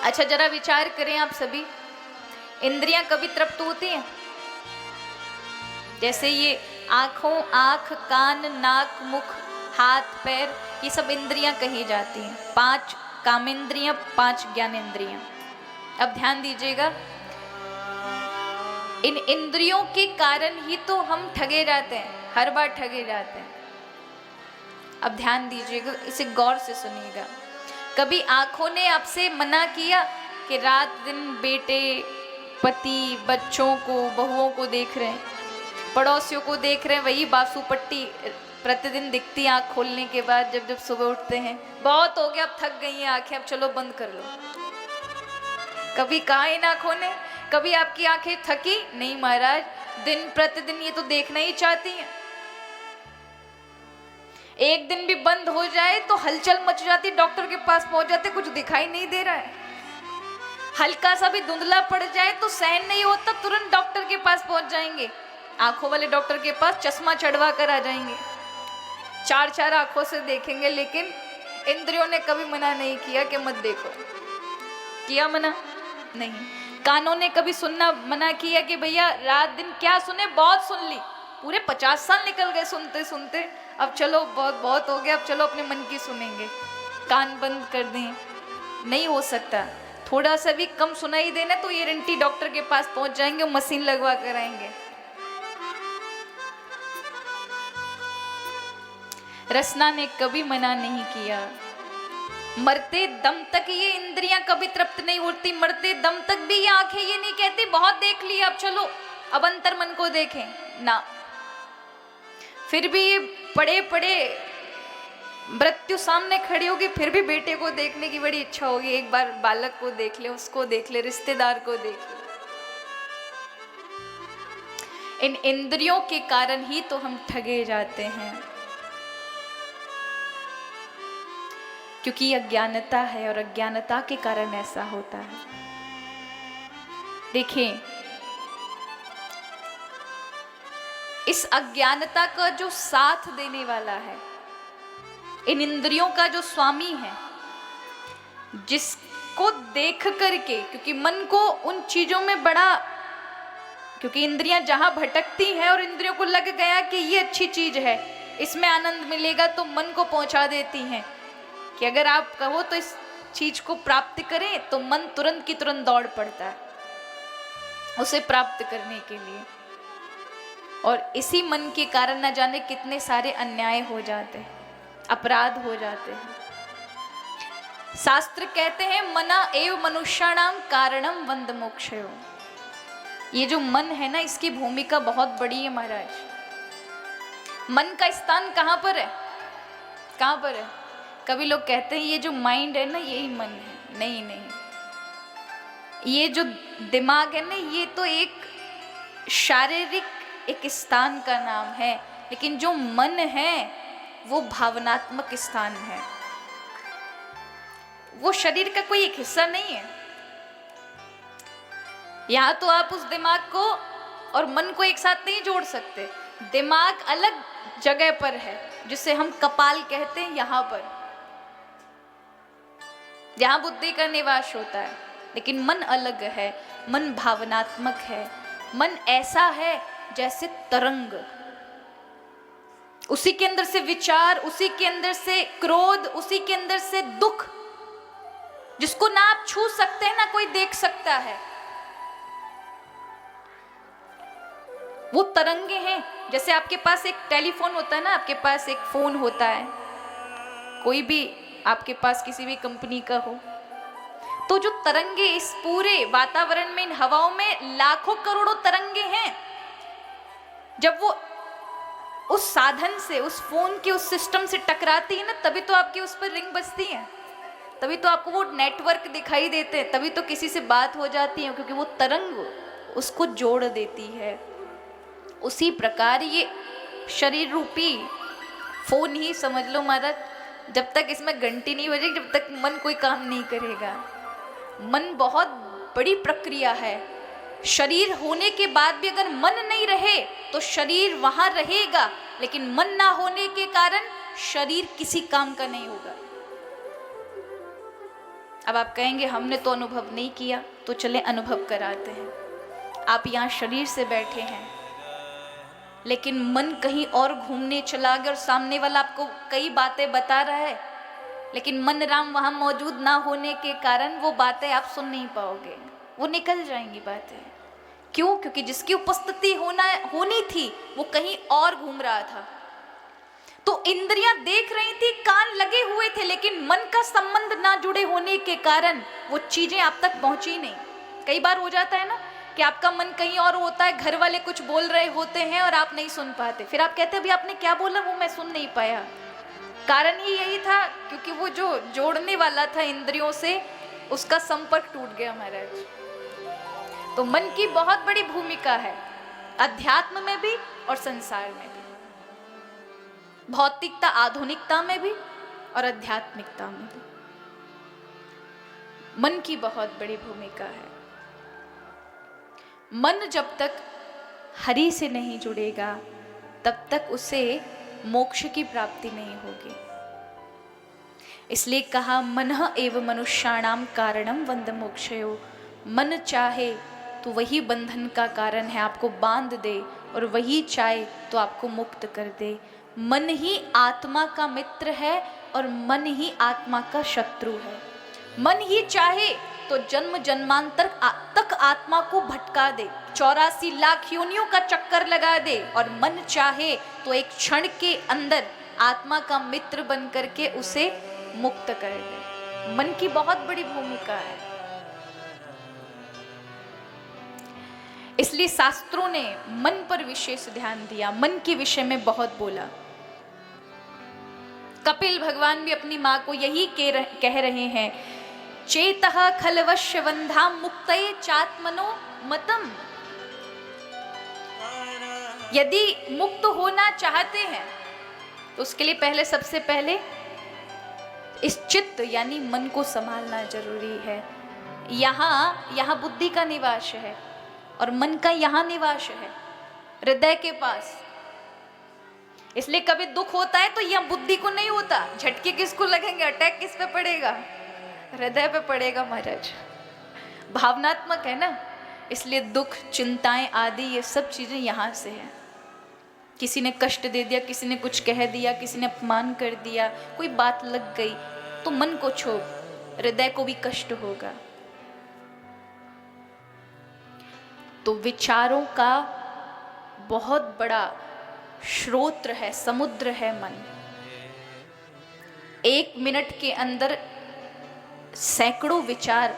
अच्छा जरा विचार करें आप सभी, इंद्रियां कभी तृप्त होती हैं? जैसे ये आंख, कान, नाक, मुख, हाथ, पैर, ये सब इंद्रियां कही जाती हैं। 5 कामेंद्रियां, 5 ज्ञानेंद्रियां। अब ध्यान दीजिएगा, इन इंद्रियों के कारण ही तो हम ठगे जाते हैं, हर बार ठगे जाते हैं। अब ध्यान दीजिएगा, इसे गौर से सुनिएगा। कभी आंखों ने आपसे मना किया कि रात दिन बेटे, पति, बच्चों को, बहुओं को देख रहे हैं, पड़ोसियों को देख रहे हैं, वही बासुपट्टी प्रतिदिन दिखती आंख खोलने के बाद, जब सुबह उठते हैं, बहुत हो गया अब थक गई हैं आंखें, अब चलो बंद कर लो। कभी कहा इन आंखों ने? कभी आपकी आंखें थकी? नहीं महाराज, दिन प्रतिदिन ये तो देखना ही चाहती हैं। एक दिन भी बंद हो जाए तो हलचल मच जाती, डॉक्टर के पास पहुंच जाते, कुछ दिखाई नहीं दे रहा है। हल्का सा भी धुंधला पड़ जाए तो सहन नहीं होता, तुरंत डॉक्टर के पास पहुंच जाएंगे, आंखों वाले डॉक्टर के पास चश्मा चढ़वा कर आ जाएंगे, 4 आंखों से देखेंगे। लेकिन इंद्रियों ने कभी मना नहीं किया कि मत देखो। किया मना? नहीं। कानों ने कभी सुनना मना किया कि भैया रात दिन क्या सुने, बहुत सुन ली, पूरे 50 साल निकल गए सुनते सुनते, अब चलो बहुत हो गया, अब चलो अपने मन की सुनेंगे, कान बंद कर दें? नहीं हो सकता। थोड़ा सा भी कम सुनाई देना तो ये रेंटी डॉक्टर के पास पहुंच जाएंगे, मशीन लगवा कर आएंगे। रसना ने कभी मना नहीं किया, मरते दम तक ये इंद्रियां कभी तृप्त नहीं होती, मरते दम तक भी ये आंखें ये नहीं कहती बहुत देख लिया अब चलो अब अंतर मन को देखें ना। फिर भी ये पड़े पड़े मृत्यु सामने खड़ी होगी, फिर भी बेटे को देखने की बड़ी इच्छा होगी, एक बार बालक को देख ले, उसको देख ले, रिश्तेदार को देख ले। इन इंद्रियों के कारण ही तो हम ठगे जाते हैं, क्योंकि अज्ञानता है और अज्ञानता के कारण ऐसा होता है। देखिए, इस अज्ञानता का जो साथ देने वाला है, इन इंद्रियों का जो स्वामी है, जिसको देख करके, क्योंकि मन को उन चीजों में बड़ा, क्योंकि इंद्रियां जहां भटकती हैं और इंद्रियों को लग गया कि ये अच्छी चीज है, इसमें आनंद मिलेगा, तो मन को पहुंचा देती हैं कि अगर आप कहो तो इस चीज को प्राप्त करें, तो मन तुरंत की तुरंत दौड़ पड़ता है उसे प्राप्त करने के लिए। और इसी मन के कारण न जाने कितने सारे अन्याय हो जाते हैं, अपराध हो जाते हैं। शास्त्र कहते हैं मना एव मनुष्याणाम कारणम वंद मोक्षयो। ये जो मन है ना, इसकी भूमिका बहुत बड़ी है महाराज। मन का स्थान कहाँ पर है? कहाँ पर है? कभी लोग कहते हैं ये जो माइंड है ना यही मन है। नहीं नहीं, ये जो दिमाग है ना ये तो एक शारीरिक एक स्थान का नाम है, लेकिन जो मन है वो भावनात्मक स्थान है, वो शरीर का कोई एक हिस्सा नहीं है। यहाँ तो आप उस दिमाग को और मन को एक साथ नहीं जोड़ सकते। दिमाग अलग जगह पर है जिसे हम कपाल कहते हैं, यहाँ पर जहाँ बुद्धि का निवास होता है, लेकिन मन अलग है। मन भावनात्मक है, मन ऐसा है जैसे तरंग, उसी के अंदर से विचार, उसी के अंदर से क्रोध, उसी के अंदर से दुख, जिसको ना आप छू सकते हैं ना कोई देख सकता है, वो तरंगे हैं। जैसे आपके पास एक टेलीफोन होता है ना, आपके पास एक फोन होता है, कोई भी आपके पास किसी भी कंपनी का हो, तो जो तरंगे इस पूरे वातावरण में, इन हवाओं में लाखों करोड़ों तरंगे हैं। जब वो उस साधन से, उस फोन के उस सिस्टम से टकराती है ना, तभी तो आपकी उस पर रिंग बजती है, तभी तो आपको वो नेटवर्क दिखाई देते हैं, तभी तो किसी से बात हो जाती है, क्योंकि वो तरंग उसको जोड़ देती है। उसी प्रकार ये शरीर रूपी फोन ही समझ लो महाराज, जब तक इसमें घंटी नहीं बजेगी, जब तक मन कोई काम नहीं करेगा। मन बहुत बड़ी प्रक्रिया है। शरीर होने के बाद भी अगर मन नहीं रहे तो शरीर वहां रहेगा, लेकिन मन ना होने के कारण शरीर किसी काम का नहीं होगा। अब आप कहेंगे हमने तो अनुभव नहीं किया, तो चले अनुभव कराते हैं। आप यहाँ शरीर से बैठे हैं, लेकिन मन कहीं और घूमने चला गया और सामने वाला आपको कई बातें बता रहा है, लेकिन मन राम वहाँ मौजूद ना होने के कारण वो बातें आप सुन नहीं पाओगे, वो निकल जाएंगी बातें। क्यों? क्योंकि जिसकी उपस्थिति होनी थी वो कहीं और घूम रहा था। तो इंद्रियां देख रही थी, कान लगे हुए थे, लेकिन मन का संबंध ना जुड़े होने के कारण वो चीजें आप तक पहुंची नहीं। कई बार हो जाता है ना कि आपका मन कहीं और होता है, घर वाले कुछ बोल रहे होते हैं और आप नहीं सुन पाते, फिर आप कहते हैं अभी आपने क्या बोला वो मैं सुन नहीं पाया। कारण ही यही था क्योंकि वो जो जोड़ने वाला था इंद्रियों से, उसका संपर्क टूट गया महाराज। तो मन की बहुत बड़ी भूमिका है, अध्यात्म में भी और संसार में भी, भौतिकता आधुनिकता में भी और आध्यात्मिकता में भी। मन की बहुत बड़ी भूमिका है। मन जब तक हरि से नहीं जुड़ेगा तब तक उसे मोक्ष की प्राप्ति नहीं होगी। इसलिए कहा मनः एव मनुष्याणाम कारणम बंध मोक्षयो। मन चाहे तो वही बंधन का कारण है, आपको बांध दे, और वही चाहे तो आपको मुक्त कर दे। मन ही आत्मा का मित्र है और मन ही आत्मा का शत्रु है। मन ही चाहे तो जन्म जन्मांतर तक आत्मा को भटका दे, 84 लाख योनियों का चक्कर लगा दे, और मन चाहे तो एक क्षण के अंदर आत्मा का मित्र बन करके उसे मुक्त कर दे। मन की बहुत बड़ी भूमिका है। इसलिए शास्त्रों ने मन पर विशेष ध्यान दिया, मन के विषय में बहुत बोला। कपिल भगवान भी अपनी माँ को यही कह रहे हैं, चेतः खलवश्य वंधा मुक्तये चात्मनो मतम। यदि मुक्त होना चाहते हैं तो उसके लिए पहले सबसे पहले इस चित्त यानी मन को संभालना जरूरी है। यहाँ बुद्धि का निवास है और मन का यहाँ निवास है, हृदय के पास। इसलिए कभी दुख होता है तो यह बुद्धि को नहीं होता, झटके किसको लगेंगे, अटैक किस पे पड़ेगा, हृदय पे पड़ेगा महाराज। भावनात्मक है ना, इसलिए दुख चिंताएं आदि ये सब चीजें यहाँ से है। किसी ने कष्ट दे दिया, किसी ने कुछ कह दिया, किसी ने अपमान कर दिया, कोई बात लग गई तो मन को क्षोभ, हृदय को भी कष्ट होगा। तो विचारों का बहुत बड़ा स्रोत्र है, समुद्र है मन। 1 मिनट के अंदर सैकड़ों विचार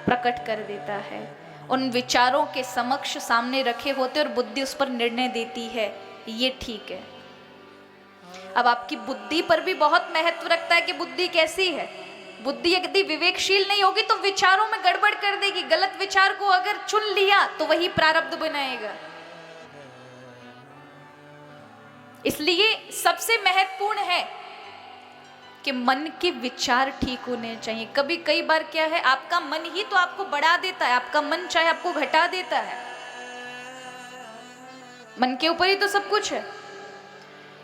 प्रकट कर देता है। उन विचारों के समक्ष सामने रखे होते और बुद्धि उस पर निर्णय देती है, ये ठीक है। अब आपकी बुद्धि पर भी बहुत महत्व रखता है कि बुद्धि कैसी है। बुद्धि यदि विवेकशील नहीं होगी तो विचारों में गड़बड़ कर देगी। गलत विचार को अगर चुन लिया तो वही प्रारब्ध बनाएगा। इसलिए सबसे महत्वपूर्ण है कि मन के विचार ठीक होने चाहिए। कई बार क्या है, आपका मन ही तो आपको बढ़ा देता है, आपका मन चाहे आपको घटा देता है। मन के ऊपर ही तो सब कुछ है।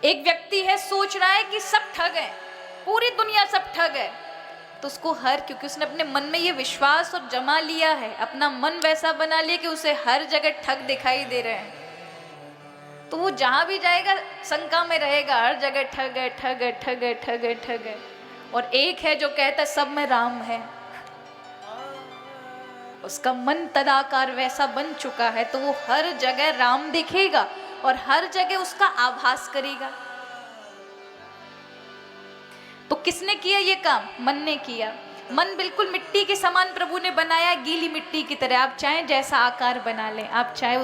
एक व्यक्ति है, सोच रहा है कि सब ठग है, पूरी दुनिया सब ठग है, तो उसको क्योंकि उसने अपने मन में ये विश्वास और जमा लिया है, अपना मन वैसा बना लिया कि उसे हर जगह ठग दिखाई दे रहे हैं, तो वो जहां भी जाएगा शंका में रहेगा, हर जगह ठग है, ठग है, ठग है, ठग है, ठग है। और एक है जो कहता है सब में राम है, उसका मन तदाकार वैसा बन चुका है तो वो हर जगह राम दिखेगा और हर जगह उसका आभास करेगा। तो किसने किया ये काम? मन ने किया। मन बिल्कुल मिट्टी के समान प्रभु ने बनाया, गीली मिट्टी की तरह। आप चाहे जैसा आकार बना लें, आप चाहे